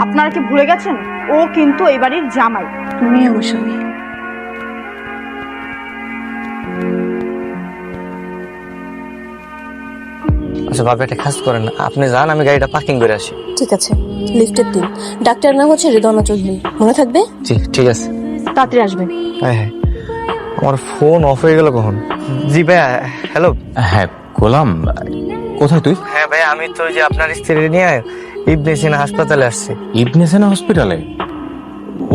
আপনারা কি ভুলে গেছেন ও কিন্তু এই বাড়ির জামাই। তুমি আমার স্বামী। আচ্ছা ভাবি, একটা কাজ করেন, আপনি যান, আমি গাড়িটা পার্কিং করে আসি। ঠিক আছে, লিফটের দিন। ডাক্তার নাম হচ্ছে হৃদয় চৌধুরী, মনে থাকবে? জি ঠিক আছে। তাড়াতাড়ি আসবেন। হ্যাঁ হ্যাঁ, আমার ফোন অফ হয়ে গেল কখন? জি ভাইয়া, হ্যালো। হ্যাঁ গোলাম, কোথায় তুই? হ্যাঁ ভাইয়া, আমি তো ওই যে আপনার স্ত্রী নিয়ে ইবনে সিনা হাসপাতালে আসছি। ইবনে সিনা হসপিটালে?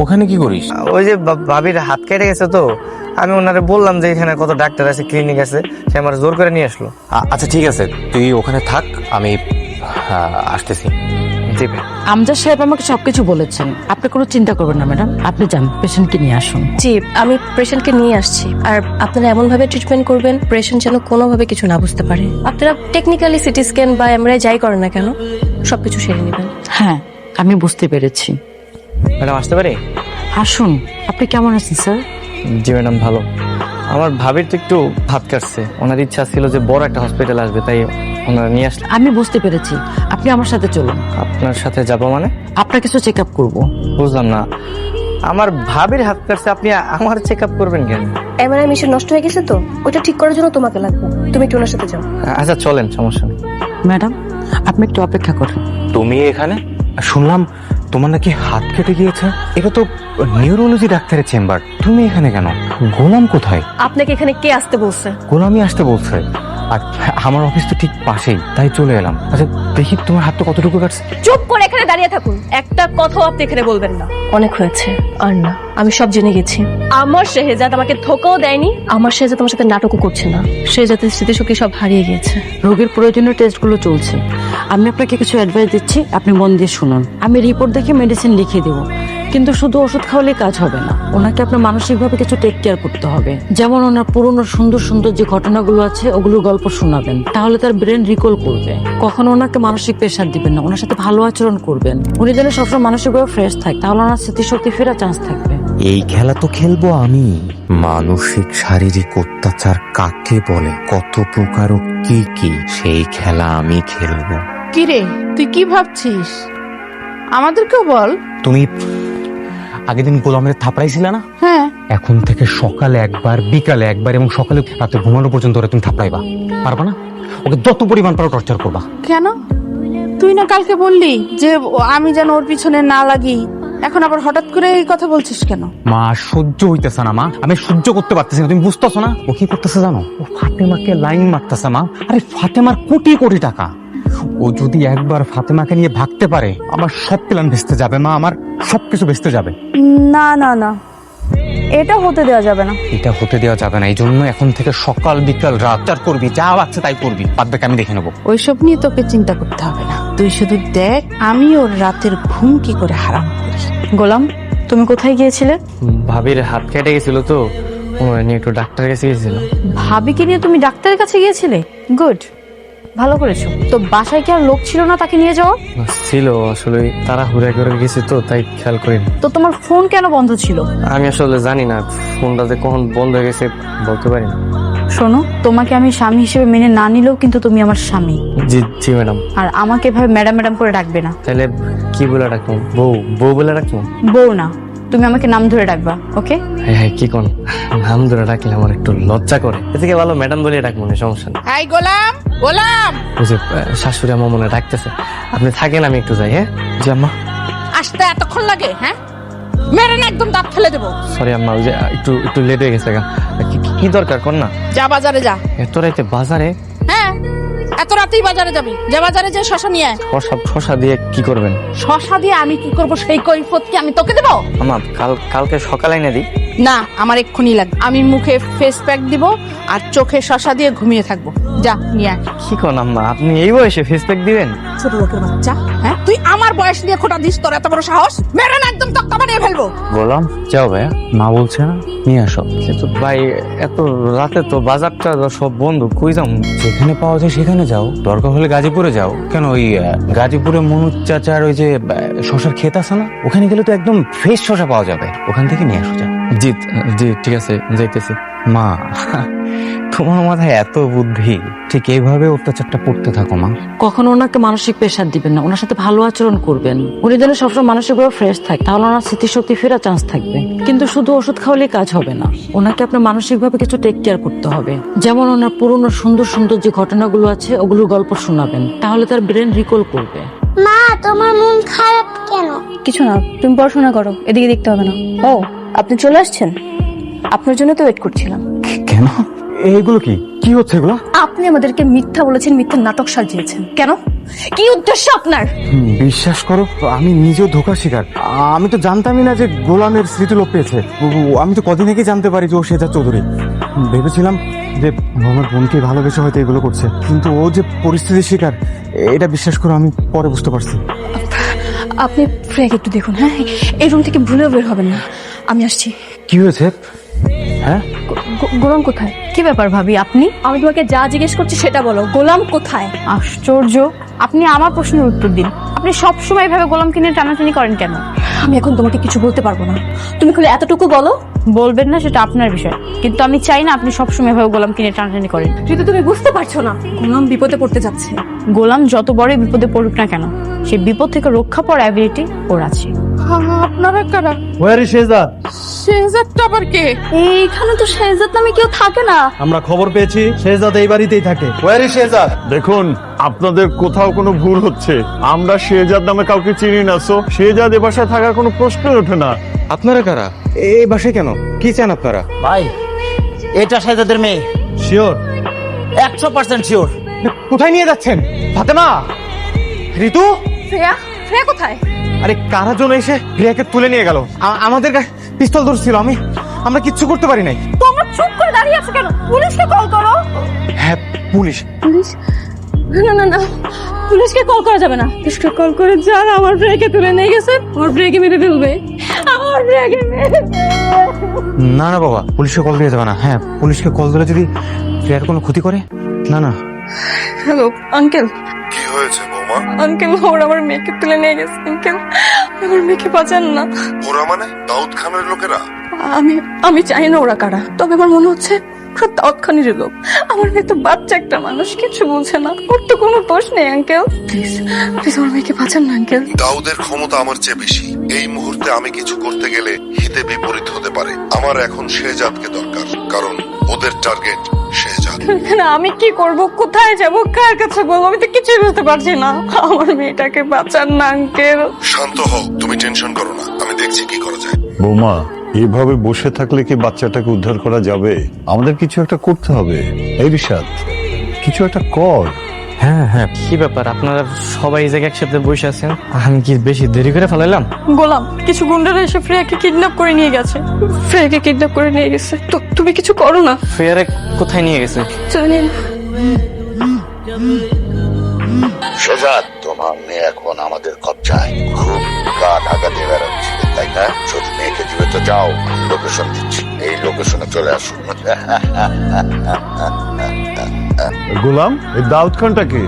ওখানে কি করিস? ওই যে ভাবির হাত কেটে গেছে, তো আমি ওনারে বললাম যে এখানে কত ডাক্তার আছে, ক্লিনিক আছে, সে আমার জোর করে নিয়ে আসলো। আচ্ছা ঠিক আছে, তুই ওখানে থাক, আমি আসতেছি। জি ভাই। আমজাদ সাহেব আমাকে সবকিছু বলেছেন, আপনি কোনো চিন্তা করবেন না ম্যাডাম, আপনি যান পেশেন্টকে নিয়ে আসুন। জি, আমি পেশেন্টকে নিয়ে আসছি। আর আপনারা এমন ভাবে ট্রিটমেন্ট করবেন পেশেন্ট যেন কোনোভাবে কিছু না বুঝতে পারে। আপনারা টেকনিক্যালি সিটি স্ক্যান বা এমআরআই যাই করেন না কেন, সবকিছু সেরে নেবেন। হ্যাঁ, আমি বুঝতে পেরেছি। ম্যাডাম আসতে পারি? আসুন। আপনি কেমন আছেন স্যার? জি ম্যাডাম, ভালো। আমার ভাবির তো একটু হাত কাটছে, ওনার ইচ্ছা ছিল যে বড় একটা হসপিটাল আসবে, তাই ওনারা নিয়ে আসলে। আমি বুঝতে পেরেছি, আপনি আমার সাথে চলুন। আপনার সাথে যাবো মানে? আপনার কিছু চেক আপ করবো। বুঝলাম না, আমার ভাবির হাত কাটছে, আপনি আমার চেক আপ করবেন কেন? এমআরআই মেশিন নষ্ট হয়ে গেছে, তো ওটা ঠিক করার জন্য তোমাকে লাগবে। তুমি একটু ওনার সাথে যাও। আচ্ছা চলেন, সমস্যা নেই। ম্যাডাম, আপনি একটু অপেক্ষা করুন। তুমি এখানে? শুনলাম তোমার নাকি হাত কেটে গিয়েছে। এটা তো নিউরোলজি ডাক্তারের চেম্বার, তুমি এখানে কেন? গোলাম কোথায়? আপনাকে এখানে কে আসতে বলছে? গোলামই আসতে বলছে, আর আমার অফিস তো ঠিক পাশেই, তাই চলে এলাম। আচ্ছা দেখি তোমার হাতটা কতটুকু কাটছে। চুপ করে এখানে দাঁড়িয়ে থাকুন, একটা কথাও আপনি এখানে বলবেন না। অনেক হয়েছে, আর না, আমি সব জেনে গেছি। আমার শেহজাদ আমাকে ধোকাও দেয়নি, আমার শেহজাদ আমার সাথে নাটকও করছে না। শেহজাদের স্মৃতিশক্তি সব হারিয়ে গিয়েছে। রোগীর প্রয়োজনীয় টেস্টগুলো চলছে, আমি আপনাকে কিছু অ্যাডভাইস দিচ্ছি, আপনি মন দিয়ে শুনুন। আমি রিপোর্ট দেখে মেডিসিন লিখে দেবো, কিন্তু শুধু ওষুধ খাওয়ালে কাজ হবে না, ওনাকে আপনার মানসিকভাবে কিছু টেক কেয়ার করতে হবে। যেমন ওনার পুরনো সুন্দর সুন্দর যে ঘটনাগুলো আছে ওগুলোর গল্প শোনাবেন, তাহলে তার ব্রেন রিকল করবে। কখনো ওনাকে মানসিক প্রেশার দিবেন না, ওনার সাথে ভালো আচরণ করবেন। উনি যেন সবসময় মানসিকভাবে ফ্রেশ থাকে, তাহলে ওনার স্মৃতিশক্তি ফেরার চান্স থাকবে। এই খেলা তো খেলবো আমি। মানসিক শারীরিক অত্যাচার কাকে বলে, কত প্রকার ও কি কি, সেই খেলা আমি খেলবো। কিরে, তুই কি ভাবছিস? আমাদেরকেও বল। তুমি আগের দিন গোলামের থাপড়াইছিলে না? হ্যাঁ, এখন থেকে সকালে একবার, বিকালে একবার এবং সকালে রাতে ঘুমানো পর্যন্ত ওরা তুমি থাপড়াইবা, পারবা না? ওকে যত পরিমাণ পারো টর্চার করবা। কেন? তুই না কালকে বললি যে আমি যেন ওর পিছনে না লাগি, এখন আবার হঠাৎ করে এই কথা বলছিস কেন? মা সহ্য হইতেছে না মা, আমি সহ্য করতে পারতেছি না, তুমি বুঝতেছো না? ও কি করতেছে জানো? ও ফাতেমাকে লাইন মারতেছে মা। আরে ফাতেমার কোটি কোটি টাকা, ও যদি একবার ফাতেমাকে নিয়ে ভাগতে পারে, আমার সব প্ল্যান ভেস্তে যাবে মা, আমার সবকিছু ভেস্তে যাবে। না না না, এটা হতে দেওয়া যাবে না। এটা হতে দেওয়া যাবে না, এই জন্য এখন থেকে সকাল বিকাল রাত চার করবি, যা বাচ্চা তাই করবি, বাদ বাকি আমি দেখে নেবো। ওইসব নিয়ে তোকে চিন্তা করতে হবে না, তুই শুধু দেখ আমি ওর রাতের ঘুম কি করে হারাম করি। গোলাম, তুমি কোথায় গিয়েছিলে? ভাবির হাত কেটে গেছিল, তো ওনারা নিয়ে একটু ডাক্তারের কাছে গেছিল। ভাবিকে নিয়ে তুমি ডাক্তারের কাছে গিয়েছিলে? গুড, ভালো করেছো। তো বাসায় কি আর লোক ছিল না তাকে নিয়ে যাওয়া? ছিল, আসলে তারা হুড়া করে গেছে, তো তাই খেয়াল করিনি। তো তোমার ফোন কেন বন্ধ ছিল? আমি আসলে জানি না ফোনটা যে কখন বন্ধ হয়ে গেছে, বলতে পারি না। শোনো, তোমাকে আমি স্বামী হিসেবে মেনে না নিলেও কিন্তু তুমি আমার স্বামী। জি জি ম্যাডাম। আর আমাকে এভাবে ম্যাডাম ম্যাডাম করে ডাকবে না। তাহলে কি বলে ডাকবো? বউ বউ বলে ডাকবো? বউ না, তুমি আমাকে নাম ধরে ডাকবা, ওকে? হ্যাঁ হ্যাঁ, কি কোন নাম ধরে ডাকলে আমার একটু লজ্জা করে, এ থেকে ভালো ম্যাডাম বলে ডাকবো না, সমস্যা নেই। এই গোলাম, গোলাম, ওই যে শাশুড়ি আমার মনে ডাকতেছে, আপনি থাকেন, আমি একটু যাই। হ্যাঁ জি আম্মা। আসতে এতক্ষণ লাগে? হ্যাঁ, মেরে না একদম দাঁত ফেলে দেবো। সরি আম্মা, ওই যে একটু একটু লেট হয়ে গেছে। কি দরকার কোন না? যা বাজারে যা। এত রাইতে বাজারে? হ্যাঁ, এত রাতেই বাজারে যাবি? যা বাজারে যে শশা নিয়ে আয়। শশা দিয়ে কি করবেন? শশা দিয়ে আমি কি করব সেই কৈফিয়ত কি আমি তোকে দেবো? আম্মা কালকে সকালে এনে দিই। না, আমার এক্ষুনি লাগবে। আমি মুখে ফেস প্যাক দিব আর চোখে শশা দিয়ে ঘুমিয়ে থাকবো। যা নিয়ে আয়। কি কোন আম্মা, আপনি এই বয়সে ফেস প্যাক দিবেন? ছোট লোকের বাচ্চা, হ্যাঁ, তুই আমার বয়স নিয়ে খোটা দিস? তোর এত বড় সাহস? মেরে না একদম তক্তা বানিয়ে ফেলবো। গোলাম যাও ভাইয়া, মা বলছে না, নিয়ে আসো। কিন্তু ভাই এত রাতে তো বাজারটা সব বন্ধ, কই যাম? যেখানে পাওয়া যায় সেখানে যাও, দরকার হলে গাজীপুরে যাও। কেন, ওই গাজীপুরে মনুজ চাচার ওই যে শশার ক্ষেত আছে না, ওখানে গেলে তো একদম ফ্রেশ শশা পাওয়া যাবে, ওখান থেকে নিয়ে আসো। যাও। জি জি, ঠিক আছে, যাইতেছি। মা তোমার মাথায় এত বুদ্ধি। ঠিক এইভাবে অত্যাচারটা করতে থাকো মা। কখনো ওনাকে মানসিক প্রেশার দিবেন না, ওনার সাথে ভালো আচরণ করবেন। উনি যেন সবসময় মানসিকভাবে ফ্রেশ থাকে, তাহলে ওনার স্মৃতিশক্তি ফেরার চান্স থাকবে। কিন্তু শুধু ওষুধ খাওয়ালে কাজ হবে না, ওনাকে আপনার মানসিকভাবে কিছু টেক কেয়ার করতে হবে। যেমন ওনার পুরনো সুন্দর সুন্দর যে ঘটনাগুলো আছে ওগুলোর গল্প শোনাবেন, তাহলে তার ব্রেন রিকল করবে। মা, তোমার মন খারাপ কেন? কিছু না, তুমি পড়াশোনা করো, এদিকে দেখতে হবে না। ও, আপনি চলে আসছেন? আপনার জন্য তো ওয়েট করছিলাম। কেন? এইগুলো কি কি হচ্ছে এগুলো? আপনি আমাদেরকে মিথ্যা বলেছেন, মিথ্যা নাটক সাজিয়েছেন। কেন? কি উদ্দেশ্য আপনার? বিশ্বাস করো, আমি নিজেও ধোকার শিকার। আমি তো জানতামই না যে গোলামের স্মৃতিলোপ পেয়েছে। আমি তো কদিন আগে জানতে পারি যে ও শেজাদ চৌধুরী। ভেবেছিলাম যে আমার বোনকে ভালোবেসে হয়তো এগুলো করছে, কিন্তু ও যে পরিস্থিতির শিকার এটা বিশ্বাস করো আমি পরে বুঝতে পারছি। আপনি ফ্রেক একটু দেখুন, হ্যাঁ? এই রুম থেকে ভুলেও বের হবেন না। আমি আসছি। কি হয়েছে? হ্যাঁ, গোলাম কোথায়? কি ব্যাপার ভাবি আপনি? আমি তোমাকে যা জিজ্ঞেস করছি সেটা বলো, গোলাম কোথায়? আশ্চর্য, আপনি আমার প্রশ্নের উত্তর দিন। আপনি সবসময় এভাবে গোলামকে নিয়ে টানাটানি করেন কেন? আমি এখন তোমাকে কিছু বলতে পারবো না, তুমি খালি এতটুকু বলো। বলবেন না সেটা আপনার বিষয়, কিন্তু আমি চাই না আপনি সবসময় এভাবে গোলামকে নিয়ে টানাটানি করেন। কিন্তু তুমি বুঝতে পারছো না, গোলাম বিপদে পড়তে যাচ্ছে। গোলাম যত বড় বিপদে পড়ুক না কেন, সে বিপদ থেকে রক্ষা পাওয়ার অ্যাবিলিটি ওর আছে। আপনারা কারা? War is Shehzad? শেহজাদটা আবার কে? এইখানে তো শেহজাদ নামে কেউ থাকে না। আমরা খবর পেয়েছি শেহজাদ এই বাড়িতেই থাকে। Where is Shehzad? দেখুন, আপনাদের কোথাও কোনো ভুল হচ্ছে। আমরা শেহজাদ নামে কাউকে চিনি না, সো শেহজাদ এ বাসায় থাকার কোনো প্রশ্নই ওঠে না। আপনারা কারা? এই বাসায় কেন? কি চান আপনারা? ভাই, এটা শেহজাদের মেয়ে। শিওর? 100% শিওর। কোথায় নিয়ে যাচ্ছেন? ফাতেমা, ঋতু, শ্রেয়া, শ্রেয়া কোথায়? আরে কারা জন এসে রিয়াকে তুলে নিয়ে গেল। আমাদের গায়ে পিস্তল ধরছিল, আমরা কিচ্ছু করতে পারি নাই। তোমরা চুপ করে দাঁড়িয়ে আছো কেন? পুলিশকে কল করো। হ্যাঁ, পুলিশ। পুলিশ? না না না, পুলিশকে কল করা যাবে না। পুলিশকে কল করে যারা আমার ব্রেকে তুলে নিয়ে গেছে, আমার ব্রেকে মেরে ফেলবে। আমার ব্রেকে মেরে না না বাবা, পুলিশকে কল দিয়ে যাবে না। হ্যাঁ, পুলিশকে কল দিলে যদি রিয়ার কোনো ক্ষতি করে। না না। Hello uncle. কি হয়েছে বৌমা? আঙ্কেল, ওরা আমার মেয়েকে তুলে নিয়ে গেছে। আঙ্কেল, আমার মেয়েকে বাঁচান না। ওরা মানে দাউদ খানের লোকেরা? আমি চাই না ওরা কারা, তবে আমার মনে হচ্ছে ওরা দাউদ খানের লোক। আমার মেয়ে তো বাচ্চা একটা মানুষ, কিছু বলছে না, ওর তো কোনো দোষ নেই। আঙ্কেল প্লিজ প্লিজ আমার মেয়েকে বাঁচান না আঙ্কেল। দাউদের ক্ষমতা আমার চেয়ে বেশি। এই মুহূর্তে আমি কিছু করতে গেলে হিতে বিপরীত হতে পারে। আমার এখন শেহজাদকে দরকার, কারণ ওদের টার্গেট শেহজাদ। না, আমি কি করব? কোথায় যাব? কার কাছে বলবো? আমি তো কিছুই বুঝতে পারছি না। আমার মেয়েটাকে বাঁচান না আঙ্কেল। শান্ত হও, তুমি টেনশন করো না, আমি দেখছি কি করা যায়। বৌমা, এইভাবে বসে থাকলে কি বাচ্চাটাকে উদ্ধার করা যাবে? আমাদের কিছু একটা করতে হবে। এই রিশাদ, কিছু একটা কর। হ্যাঁ হ্যাঁ, কি ব্যাপার আপনারা সবাই এই জায়গায় একসাথে বসে আছেন? আমি কি বেশি দেরি করে ফেলাইলাম? গোলাম, কিছু গুন্ডারা এসে ফ্রেয়াকে কিডন্যাপ করে নিয়ে গেছে। ফ্রেয়াকে কিডন্যাপ করে নিয়ে গেছে। তো তুমি কিছু করো না। ফেয়ারে কোথায় নিয়ে গেছে? জানি না। শেহজাদ, তোমার মেয়ে এখন আমাদের কবজায়। খুব গা ঢাকা দিয়ে বেড়াচ্ছে, তাই না? যদি মেয়েকে দিবে তো যাও, লোকেশন দিচ্ছি, এই লোকেশনে চলে আসুন। গোলাম, এই দাউদ খানটা কে?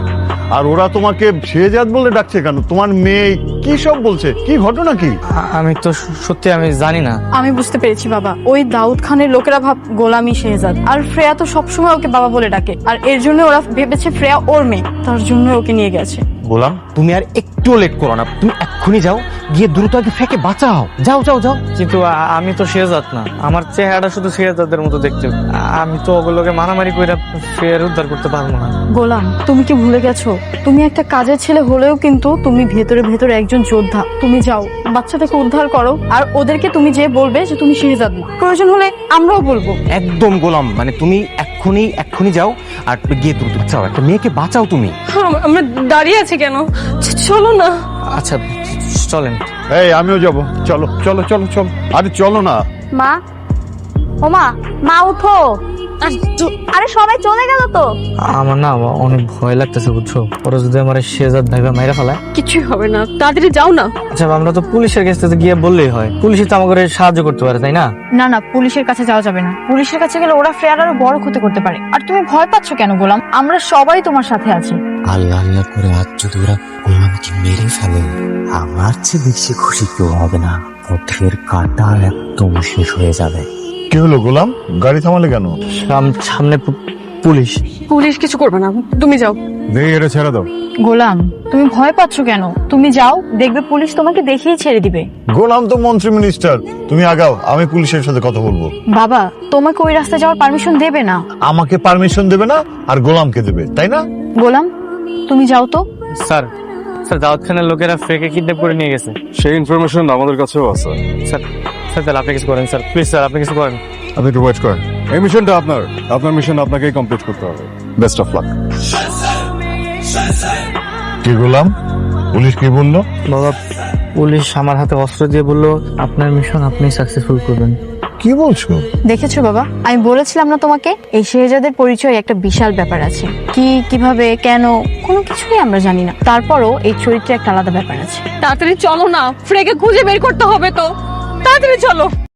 আর ওরা তোমাকে শেহজাদ বলে ডাকছে কেন? তোমার মেয়ে কি সব বলছে? কি ঘটনা কি? আমি তো সত্যি আমি জানি না। আমি বুঝতে পেরেছি বাবা, ওই দাউদ খানের লোকেরা ভাব গোলামি শেহজাদ, আর ফ্রেয়া তো সবসময় ওকে বাবা বলে ডাকে, আর এর জন্য ওরা ভেবেছে ফ্রেয়া ওর মেয়ে, তার জন্য ওকে নিয়ে গেছে। গোলাম, তুমি আর একটু লেট করো না, তুমি এক্ষুনি যাও, গিয়ে দ্রুত আগে ফেকে বাঁচাও। যাও যাও যাও। কিন্তু আমি তো শেহজাদ না, আমার চেহারাটা শুধু শেহজাদের মতো দেখতে। আমি তো ওগুলোকে মারামারি করে ফের উদ্ধার করতে পারবো না। গোলাম, তুমি কি ভুলে গেছো? তুমি একটা কাজের ছেলে হলেও কিন্তু তুমি ভেতরে ভেতরে একজন যোদ্ধা। তুমি যাও, বাচ্চাটাকে উদ্ধার করো, আর ওদেরকে তুমি যে বলবে যে তুমি শেহজাদ না, প্রয়োজন হলে আমরাও বলবো। একদম গোলাম, মানে তুমি এক্ষুনি যাও আর গিয়ে দ্রুত বাঁচাও, একটা মেয়েকে বাঁচাও তুমি। আমরা দাঁড়িয়ে আছি কেন? চলো না। আচ্ছা চলেন। এই আমিও যাব, চলো চলো চলো চলো। আরে চলো না। মা, ও মা, মা উঠো। আরে সবাই চলে গেল তো? আমার না অনেক ভয় লাগতেছে, বুঝছো? ওরা যদি আমার শেহজাদ ভাইবা মাইরা ফেলায়। কিছুই হবে না, তাড়াতাড়ি যাও না। আচ্ছা, আমরা তো পুলিশের কাছে গিয়ে বললেই হয়, পুলিশ তো আমাকে সাহায্য করতে পারে, তাই না? না না, পুলিশের কাছে যাওয়া যাবে না। পুলিশের কাছে গেলে ওরা ফ্রেয়ার আরো বড় ক্ষতি করতে পারে। আর তুমি ভয় পাচ্ছ কেন গোলাম? আমরা সবাই তোমার সাথে আছি। আল্লাহ আল্লাহ করে আজ যদি ওরা গোলামকে মেরে ফেলে, আমার চেয়ে বেশি খুশি কেউ হবে না। পথের কাটা একদম শেষ হয়ে যাবে। কি হলো গোলাম, গাড়ি থামালে কেন? সামনে পুলিশ। পুলিশ কিছু করবে না, তুমি যাও। দেখি এটা ছেড়ে দাও। গোলাম, তুমি ভয় পাচ্ছ কেন? তুমি যাও, দেখবে পুলিশ তোমাকে দেখিয়ে ছেড়ে দিবে। গোলাম তো মন্ত্রী মিনিস্টার, তুমি আগাও, আমি পুলিশের সাথে কথা বলবো। বাবা, তোমাকে ওই রাস্তায় যাওয়ার পারমিশন দেবে না। আমাকে পারমিশন দেবে না আর গোলামকে দেবে, তাই না? গোলাম, তুমি যাও তো। স্যার, স্যার দাউদ খানের লোকেরা ফ্রেকে কিডন্যাপ করে নিয়ে গেছে। সেই ইনফরমেশন আমাদের কাছেও আছে। স্যার, স্যার তাহলে আপনি কিছু করেন স্যার, প্লিজ স্যার আপনি কিছু করেন। আপনি একটু ওয়েট করেন, এই মিশনটা আপনার মিশন আপনাকেই কমপ্লিট করতে হবে। Best of luck. কি গোলাম, পুলিশ কি বললো? বাবা, পুলিশ আমার হাতে অস্ত্র দিয়ে বললো আপনার মিশন আপনি সাকসেসফুল করবেন। কি বলছো? দেখেছো বাবা, আমি বলেছিলাম না তোমাকে, এই শেহজাদের পরিচয় একটা বিশাল ব্যাপার আছে। কি, কিভাবে, কেন, কোনো কিছুই আমরা জানি না। তারপরও এই চরিত্রে একটা আলাদা ব্যাপার আছে। তাড়াতাড়ি চলো না, ফ্রেকে খুঁজে বের করতে হবে তো, তাড়াতাড়ি চলো।